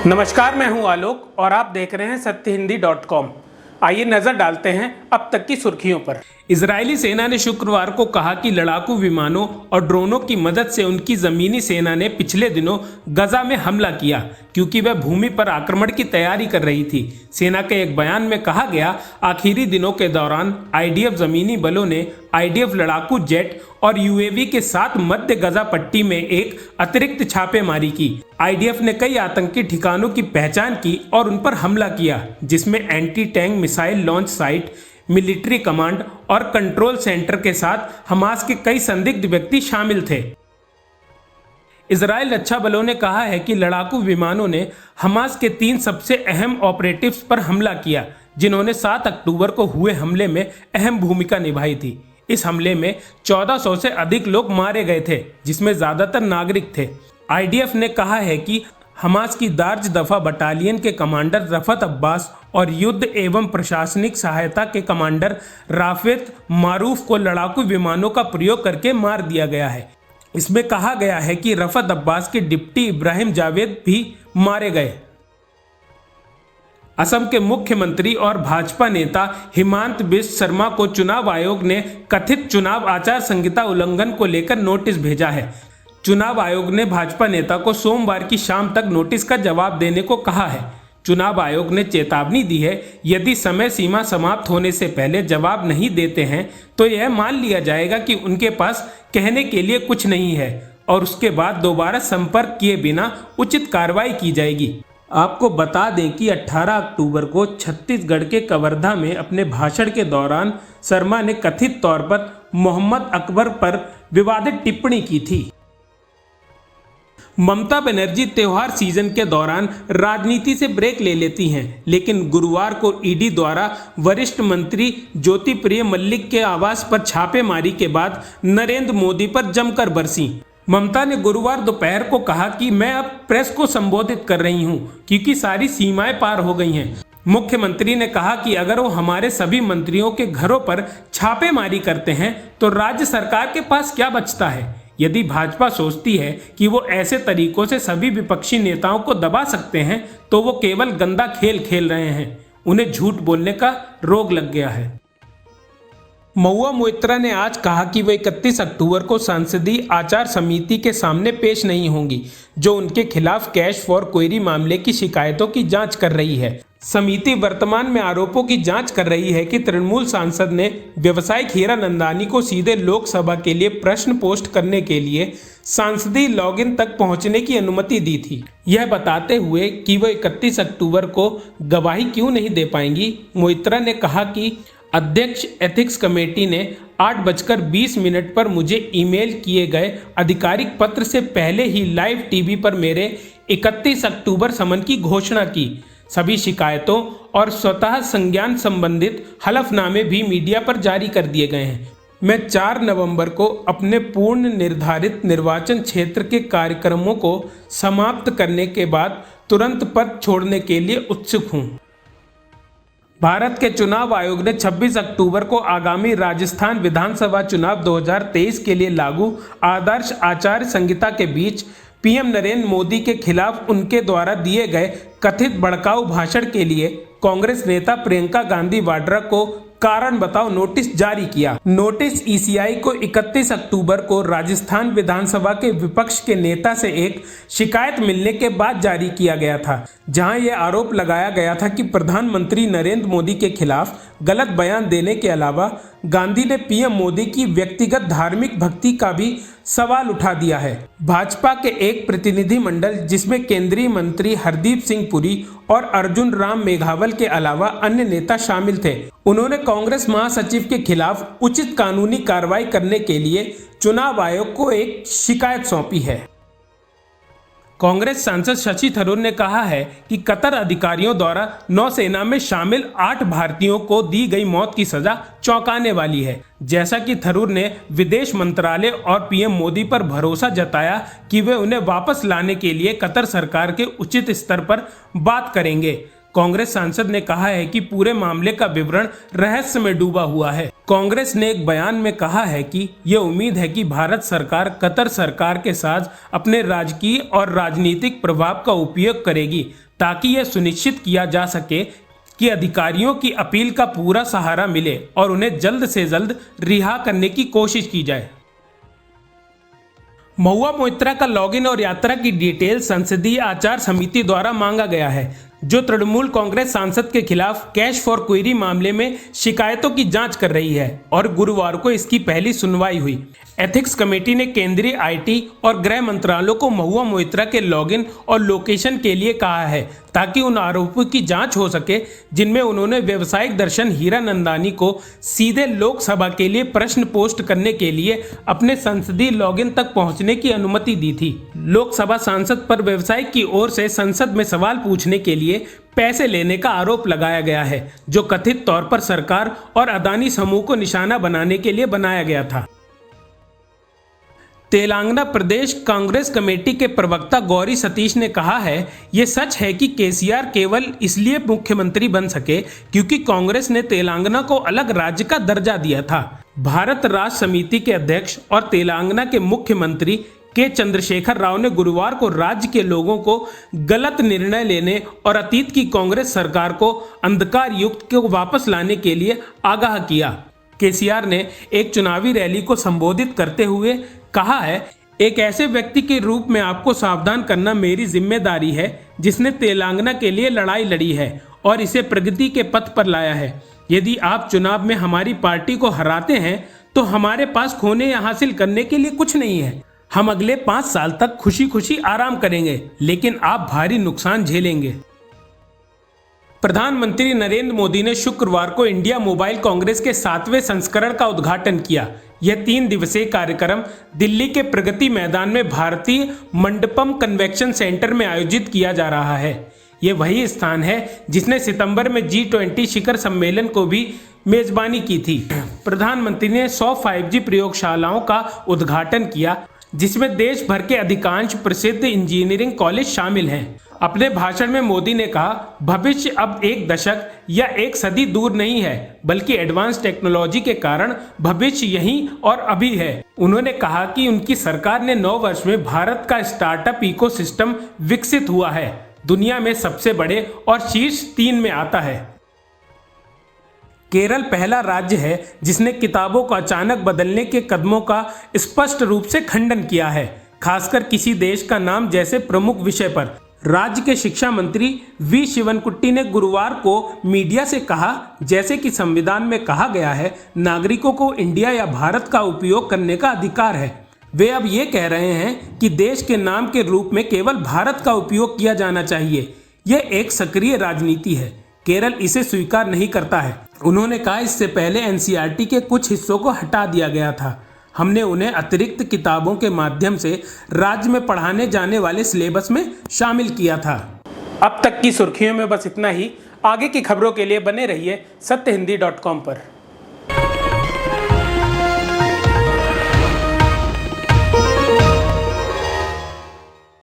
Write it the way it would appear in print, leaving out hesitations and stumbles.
नमस्कार, मैं हूं आलोक और आप देख रहे हैं सत्यहिंदी.com। आइए नजर डालते हैं अब तक की सुर्खियों पर। इजरायली सेना ने शुक्रवार को कहा कि लड़ाकू विमानों और ड्रोनों की मदद से उनकी जमीनी सेना ने पिछले दिनों गजा में हमला किया क्योंकि वह भूमि पर आक्रमण की तैयारी कर रही थी। सेना के एक बयान में कहा गया, आखिरी दिनों के दौरान आईडीएफ जमीनी बलों ने आईडीएफ लड़ाकू जेट और यूएवी के साथ मध्य गजा पट्टी में एक अतिरिक्त छापेमारी की। आईडीएफ ने कई आतंकी ठिकानों की पहचान की और उन पर हमला किया, जिसमें anti tank missile launch site, military command और कंट्रोल सेंटर के साथ हमास के कई संदिग्ध व्यक्ति शामिल थे। इजरायल रक्षा बलों ने कहा है कि लड़ाकू विमानों ने हमास के 3 सबसे अहम ऑपरेटिव्स पर हमला किया, जिन्होंने 7 अक्टूबर को हुए हमले में अहम भूमिका निभाई थी। इस हमले में 1400 से अधिक लोग मारे गए थे, जिसमें ज्यादातर नागरिक थे। आईडीएफ ने कहा है कि हमास की दार्ज दफा बटालियन के कमांडर रफत अब्बास और युद्ध एवं प्रशासनिक सहायता के कमांडर राफेत मारूफ को लड़ाकू विमानों का प्रयोग करके मार दिया गया है। इसमें कहा गया है कि रफत अब्बास के डिप्टी इब्राहिम जावेद भी मारे गए। असम के मुख्यमंत्री और भाजपा नेता हिमांत बिस्व शर्मा को चुनाव आयोग ने कथित चुनाव आचार संहिता उल्लंघन को लेकर नोटिस भेजा है। चुनाव आयोग ने भाजपा नेता को सोमवार की शाम तक नोटिस का जवाब देने को कहा है। चुनाव आयोग ने चेतावनी दी है, यदि समय सीमा समाप्त होने से पहले जवाब नहीं देते हैं तो यह मान लिया जाएगा कि उनके पास कहने के लिए कुछ नहीं है और उसके बाद दोबारा संपर्क किए बिना उचित कार्रवाई की जाएगी। आपको बता दें कि 18 अक्टूबर को छत्तीसगढ़ के कवर्धा में अपने भाषण के दौरान शर्मा ने कथित तौर पर मोहम्मद अकबर पर विवादित टिप्पणी की थी। ममता बनर्जी त्योहार सीजन के दौरान राजनीति से ब्रेक ले लेती हैं, लेकिन गुरुवार को ईडी द्वारा वरिष्ठ मंत्री ज्योतिप्रिय मल्लिक के आवास पर छापेमारी के बाद नरेंद्र मोदी पर जमकर बरसी। ममता ने गुरुवार दोपहर को कहा कि मैं अब प्रेस को संबोधित कर रही हूं क्योंकि सारी सीमाएं पार हो गई हैं। मुख्यमंत्री ने कहा कि अगर वो हमारे सभी मंत्रियों के घरों पर छापेमारी करते हैं तो राज्य सरकार के पास क्या बचता है। यदि भाजपा सोचती है कि वो ऐसे तरीकों से सभी विपक्षी नेताओं को दबा सकते हैं तो वो केवल गंदा खेल खेल रहे हैं। उन्हें झूठ बोलने का रोग लग गया है। महुआ मोइत्रा ने आज कहा कि वे 31 अक्टूबर को संसदीय आचार समिति के सामने पेश नहीं होंगी, जो उनके खिलाफ कैश फॉर क्वेरी मामले की शिकायतों की जांच कर रही है। समिति वर्तमान में आरोपों की जांच कर रही है कि तृणमूल सांसद ने व्यवसायिक हीरानंदानी को सीधे लोकसभा के लिए प्रश्न पोस्ट करने के लिए सांसदीय लॉगिन तक पहुंचने की अनुमति दी थी। यह बताते हुए कि वह 31 अक्टूबर को गवाही क्यों नहीं दे पाएंगी, मोइत्रा ने कहा कि अध्यक्ष एथिक्स कमेटी ने 8:20 पर मुझे ईमेल किए गए आधिकारिक पत्र से पहले ही लाइव टीवी पर मेरे 31 अक्टूबर समन की घोषणा की। सभी शिकायतों और स्वतः संज्ञान संबंधित हलफनामे भी मीडिया पर जारी कर दिए गए हैं। मैं 4 नवंबर को अपने पूर्ण निर्धारित निर्वाचन क्षेत्र के कार्यक्रमों को समाप्त करने के बाद तुरंत पद छोड़ने के लिए उत्सुक हूं। भारत के चुनाव आयोग ने 26 अक्टूबर को आगामी राजस्थान विधानसभा चुनाव 2023 के लिए लागू आदर्श आचार संहिता के बीच पीएम नरेंद्र मोदी के खिलाफ उनके द्वारा दिए गए कथित भड़काऊ भाषण के लिए कांग्रेस नेता प्रियंका गांधी वाड्रा को कारण बताओ नोटिस जारी किया। नोटिस ईसीआई को 31 अक्टूबर को राजस्थान विधानसभा के विपक्ष के नेता से एक शिकायत मिलने के बाद जारी किया गया था, जहां यह आरोप लगाया गया था कि प्रधानमंत्री नरेंद्र मोदी के खिलाफ गलत बयान देने के अलावा गांधी ने पीएम मोदी की व्यक्तिगत धार्मिक भक्ति का भी सवाल उठा दिया है। भाजपा के एक प्रतिनिधि मंडल, जिसमें केंद्रीय मंत्री हरदीप सिंह पुरी और अर्जुन राम मेघवाल के अलावा अन्य नेता शामिल थे, उन्होंने कांग्रेस महासचिव के खिलाफ उचित कानूनी कार्रवाई करने के लिए चुनाव आयोग को एक शिकायत सौंपी है। कांग्रेस सांसद शशि थरूर ने कहा है कि कतर अधिकारियों द्वारा नौसेना में शामिल 8 भारतीयों को दी गई मौत की सजा चौंकाने वाली है। जैसा कि थरूर ने विदेश मंत्रालय और पीएम मोदी पर भरोसा जताया कि वे उन्हें वापस लाने के लिए कतर सरकार के उचित स्तर पर बात करेंगे। कांग्रेस सांसद ने कहा है कि पूरे मामले का विवरण रहस्य में डूबा हुआ है। कांग्रेस ने एक बयान में कहा है कि यह उम्मीद है कि भारत सरकार कतर सरकार के साथ अपने राजकीय और राजनीतिक प्रभाव का उपयोग करेगी ताकि यह सुनिश्चित किया जा सके कि अधिकारियों की अपील का पूरा सहारा मिले और उन्हें जल्द से जल्द रिहा करने की कोशिश की जाए। महुआ मोइत्रा का लॉगिन और यात्रा की डिटेल संसदीय आचार समिति द्वारा मांगा गया है, जो तृणमूल कांग्रेस सांसद के खिलाफ कैश फॉर क्वेरी मामले में शिकायतों की जांच कर रही है और गुरुवार को इसकी पहली सुनवाई हुई। एथिक्स कमेटी ने केंद्रीय आईटी और गृह मंत्रालयों को महुआ मोइत्रा के लॉगिन और लोकेशन के लिए कहा है ताकि उन आरोपों की जांच हो सके जिनमें उन्होंने व्यावसायिक दर्शन हीरानंदानी को सीधे लोकसभा के लिए प्रश्न पोस्ट करने के लिए अपने संसदीय लॉगिन तक पहुंचने की अनुमति दी थी। लोकसभा सांसद पर व्यवसायिक की ओर से संसद में सवाल पूछने के लिए पैसे लेने का आरोप लगाया गया है, जो कथित तौर पर सरकार और अदानी समूह को निशाना बनाने के लिए बनाया गया था। तेलंगाना प्रदेश कांग्रेस कमेटी के प्रवक्ता गौरी सतीश ने कहा है, ये सच है कि केसीआर केवल इसलिए मुख्यमंत्री बन सके क्योंकि कांग्रेस ने तेलंगाना को अलग राज्य का दर्जा दिया था। भारत राष्ट्र समिति के अध्यक्ष और तेलंगाना के मुख्यमंत्री के चंद्रशेखर राव ने गुरुवार को राज्य के लोगों को गलत निर्णय लेने और अतीत की कांग्रेस सरकार को अंधकार युग को वापस लाने के लिए आगाह किया। केसीआर ने एक चुनावी रैली को संबोधित करते हुए कहा है, एक ऐसे व्यक्ति के रूप में आपको सावधान करना मेरी जिम्मेदारी है जिसने तेलंगाना के लिए लड़ाई लड़ी है और इसे प्रगति के पथ पर लाया है। यदि आप चुनाव में हमारी पार्टी को हराते हैं तो हमारे पास खोने या हासिल करने के लिए कुछ नहीं है। हम अगले 5 साल तक खुशी खुशी आराम करेंगे, लेकिन आप भारी नुकसान झेलेंगे। प्रधानमंत्री नरेंद्र मोदी ने शुक्रवार को इंडिया मोबाइल कांग्रेस के 7वें संस्करण का उद्घाटन किया। यह 3 दिवसीय कार्यक्रम दिल्ली के प्रगति मैदान में भारतीय मंडपम कन्वेंशन सेंटर में आयोजित किया जा रहा है। यह वही स्थान है जिसने सितंबर में G20 शिखर सम्मेलन को भी मेजबानी की थी। प्रधानमंत्री ने 100 5G प्रयोगशालाओं का उद्घाटन किया, जिसमें देश भर के अधिकांश प्रसिद्ध इंजीनियरिंग कॉलेज शामिल हैं। अपने भाषण में मोदी ने कहा, भविष्य अब 1 दशक या 1 सदी दूर नहीं है, बल्कि एडवांस टेक्नोलॉजी के कारण भविष्य यहीं और अभी है। उन्होंने कहा कि उनकी सरकार ने 9 वर्ष में भारत का स्टार्टअप इकोसिस्टम विकसित हुआ है, दुनिया में सबसे बड़े और शीर्ष 3 में आता है। केरल पहला राज्य है जिसने किताबों को अचानक बदलने के कदमों का स्पष्ट रूप से खंडन किया है, खासकर किसी देश का नाम जैसे प्रमुख विषय पर। राज्य के शिक्षा मंत्री वी शिवनकुट्टी ने गुरुवार को मीडिया से कहा, जैसे कि संविधान में कहा गया है, नागरिकों को इंडिया या भारत का उपयोग करने का अधिकार है। वे अब ये कह रहे हैं कि देश के नाम के रूप में केवल भारत का उपयोग किया जाना चाहिए। यह एक सक्रिय राजनीति है। केरल इसे स्वीकार नहीं करता है। उन्होंने कहा, इससे पहले एनसीईआरटी के कुछ हिस्सों को हटा दिया गया था। हमने उन्हें अतिरिक्त किताबों के माध्यम से राज्य में पढ़ाने जाने वाले सिलेबस में शामिल किया था। अब तक की सुर्खियों में बस इतना ही। आगे की खबरों के लिए बने रहिए सत्यहिंदी.com पर।